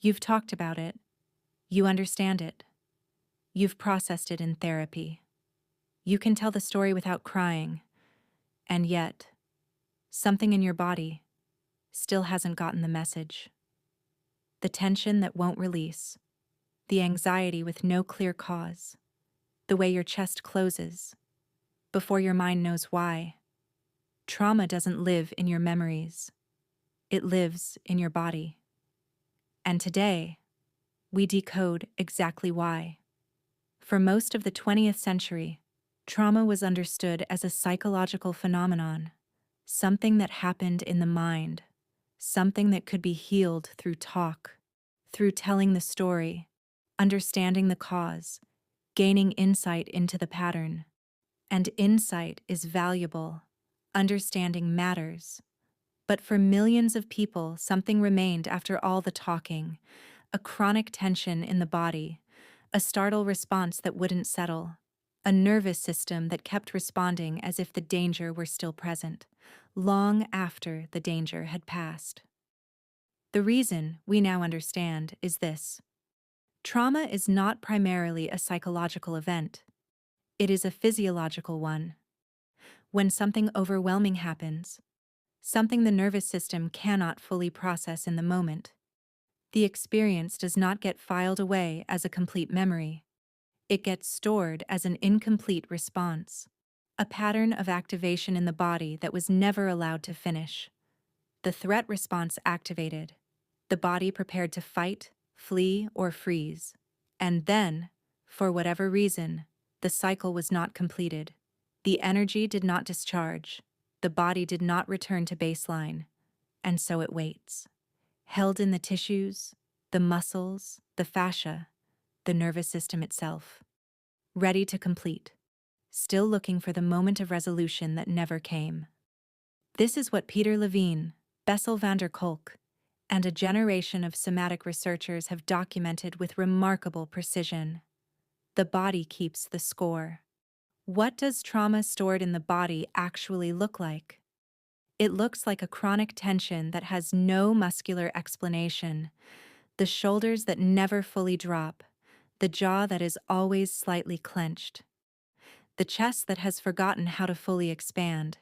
You've talked about it. You understand it. You've processed it in therapy. You can tell the story without crying. And yet, something in your body still hasn't gotten the message. The tension that won't release. The anxiety with no clear cause. The way your chest closes before your mind knows why. Trauma doesn't live in your memories. It lives in your body. And today, we decode exactly why. For most of the 20th century, trauma was understood as a psychological phenomenon, something that happened in the mind, something that could be healed through talk, through telling the story, understanding the cause, gaining insight into the pattern. And insight is valuable. Understanding matters. But for millions of people, something remained after all the talking, a chronic tension in the body, a startle response that wouldn't settle, a nervous system that kept responding as if the danger were still present, long after the danger had passed. The reason we now understand is this. Trauma is not primarily a psychological event. It is a physiological one. When something overwhelming happens, something the nervous system cannot fully process in the moment, the experience does not get filed away as a complete memory. It gets stored as an incomplete response, a pattern of activation in the body that was never allowed to finish. The threat response activated, the body prepared to fight, flee, or freeze. And then, for whatever reason, the cycle was not completed. The energy did not discharge, the body did not return to baseline, and so it waits. Held in the tissues, the muscles, the fascia, the nervous system itself. Ready to complete. Still looking for the moment of resolution that never came. This is what Peter Levine, Bessel van der Kolk, and a generation of somatic researchers have documented with remarkable precision. The body keeps the score. What does trauma stored in the body actually look like? It looks like a chronic tension that has no muscular explanation, the shoulders that never fully drop, the jaw that is always slightly clenched, the chest that has forgotten how to fully expand.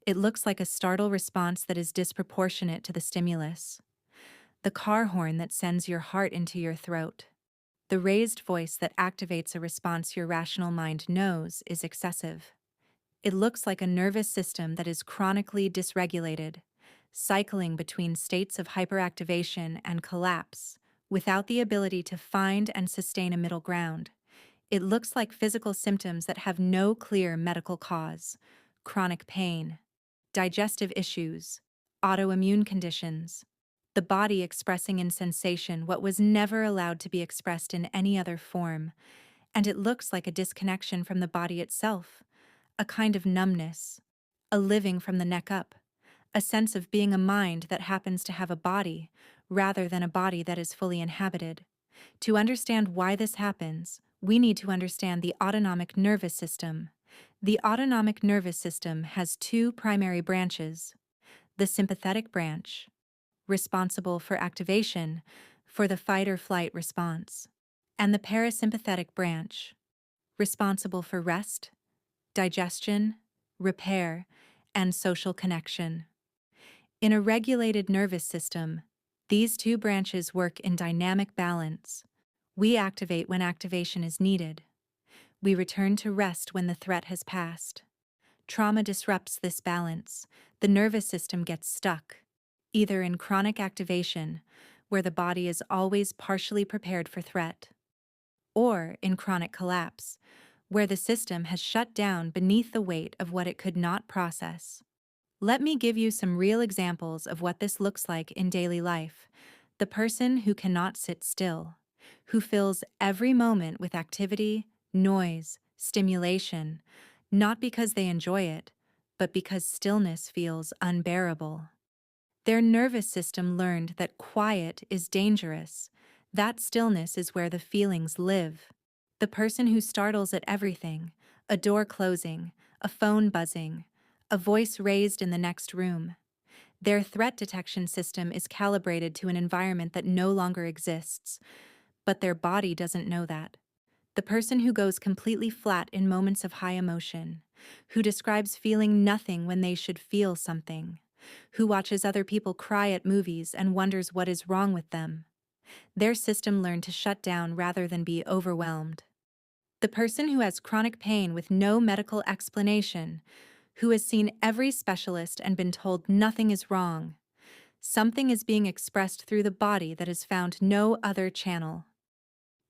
It looks like a startle response that is disproportionate to the stimulus, the car horn that sends your heart into your throat, the raised voice that activates a response your rational mind knows is excessive. It looks like a nervous system that is chronically dysregulated, cycling between states of hyperactivation and collapse, without the ability to find and sustain a middle ground. It looks like physical symptoms that have no clear medical cause: chronic pain, digestive issues, autoimmune conditions, the body expressing in sensation what was never allowed to be expressed in any other form. And it looks like a disconnection from the body itself, a kind of numbness, a living from the neck up, a sense of being a mind that happens to have a body rather than a body that is fully inhabited. To understand why this happens, we need to understand the autonomic nervous system. The autonomic nervous system has two primary branches: the sympathetic branch, responsible for activation for the fight or flight response, and the parasympathetic branch, responsible for rest, digestion, repair, and social connection. In a regulated nervous system, these two branches work in dynamic balance. We activate when activation is needed. We return to rest when the threat has passed. Trauma disrupts this balance. The nervous system gets stuck, either in chronic activation, where the body is always partially prepared for threat, or in chronic collapse, where the system has shut down beneath the weight of what it could not process. Let me give you some real examples of what this looks like in daily life. The person who cannot sit still, who fills every moment with activity, noise, stimulation, not because they enjoy it, but because stillness feels unbearable. Their nervous system learned that quiet is dangerous. That stillness is where the feelings live. The person who startles at everything, a door closing, a phone buzzing, a voice raised in the next room. Their threat detection system is calibrated to an environment that no longer exists, but their body doesn't know that. The person who goes completely flat in moments of high emotion, who describes feeling nothing when they should feel something, who watches other people cry at movies and wonders what is wrong with them. Their system learned to shut down rather than be overwhelmed. The person who has chronic pain with no medical explanation, who has seen every specialist and been told nothing is wrong. Something is being expressed through the body that has found no other channel.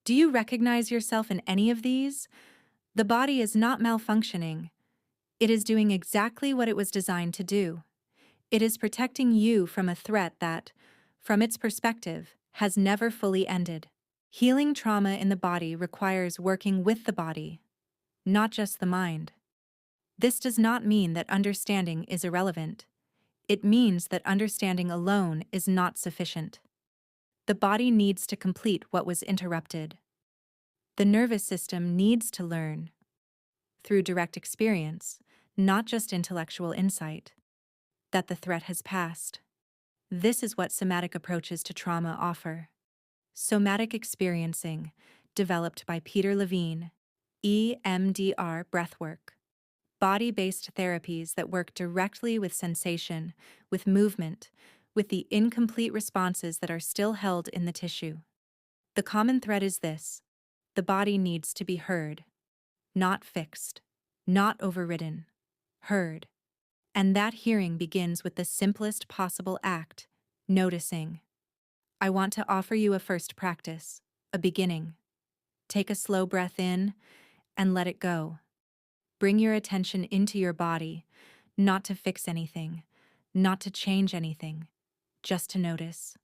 Do you recognize yourself in any of these? The body is not malfunctioning. It is doing exactly what it was designed to do. It is protecting you from a threat that, from its perspective, has never fully ended. Healing trauma in the body requires working with the body, not just the mind. This does not mean that understanding is irrelevant. It means that understanding alone is not sufficient. The body needs to complete what was interrupted. The nervous system needs to learn, through direct experience, not just intellectual insight, that the threat has passed. This is what somatic approaches to trauma offer. Somatic experiencing, developed by Peter Levine, EMDR breathwork. Body-based therapies that work directly with sensation, with movement, with the incomplete responses that are still held in the tissue. The common thread is this: the body needs to be heard, not fixed, not overridden, heard. And that hearing begins with the simplest possible act, noticing. I want to offer you a first practice, a beginning. Take a slow breath in and let it go. Bring your attention into your body, not to fix anything, not to change anything, just to notice.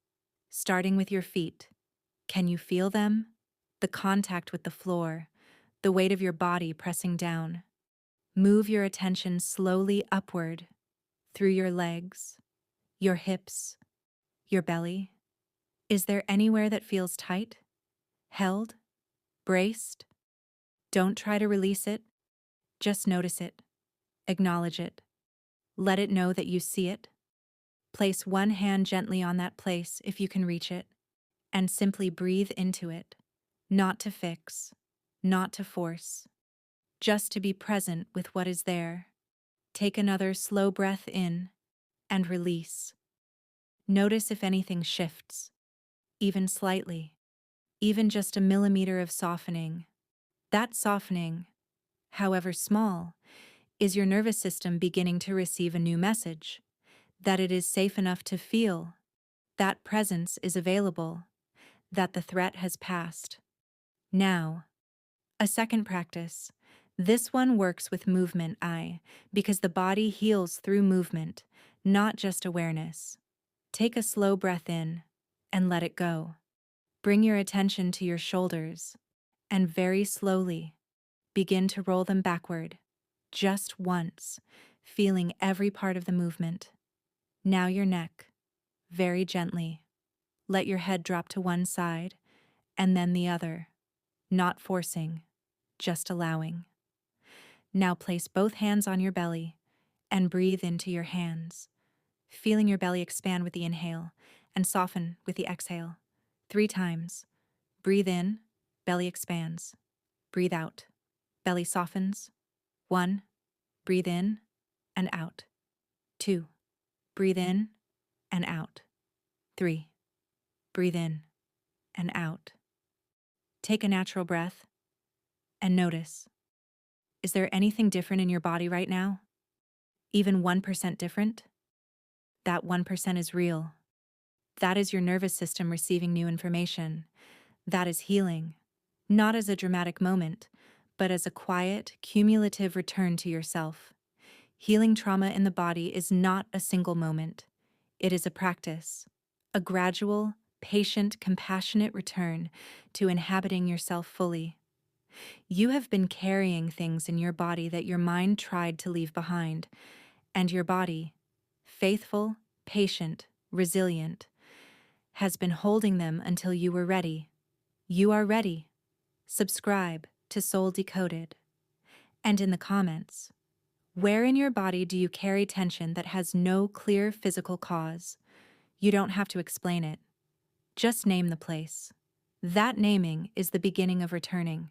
Starting with your feet. Can you feel them? The contact with the floor, the weight of your body pressing down. Move your attention slowly upward, through your legs, your hips, your belly. Is there anywhere that feels tight? Held? Braced? Don't try to release it. Just notice it. Acknowledge it. Let it know that you see it. Place one hand gently on that place if you can reach it, and simply breathe into it, not to fix, not to force, just to be present with what is there. Take another slow breath in and release. Notice if anything shifts, even slightly, even just a millimeter of softening. That softening, however small, is your nervous system beginning to receive a new message, that it is safe enough to feel, that presence is available, that the threat has passed. Now, a second practice. This one works with movement, because the body heals through movement, not just awareness. Take a slow breath in and let it go. Bring your attention to your shoulders and very slowly begin to roll them backward, just once, feeling every part of the movement. Now your neck, very gently. Let your head drop to one side and then the other, not forcing, just allowing. Now place both hands on your belly and breathe into your hands, feeling your belly expand with the inhale and soften with the exhale. 3 times. Breathe in, belly expands. Breathe out, belly softens. 1, breathe in and out. 2, breathe in and out. 3, breathe in and out. Take a natural breath and notice. Is there anything different in your body right now? Even 1% different? That 1% is real. That is your nervous system receiving new information. That is healing, not as a dramatic moment, but as a quiet, cumulative return to yourself. Healing trauma in the body is not a single moment. It is a practice, a gradual, patient, compassionate return to inhabiting yourself fully. You have been carrying things in your body that your mind tried to leave behind, and your body, faithful, patient, resilient, has been holding them until you were ready. You are ready. Subscribe to Soul Decoded. And in the comments, Where in your body do you carry tension that has no clear physical cause? You don't have to explain it. Just name the place. That naming is the beginning of returning.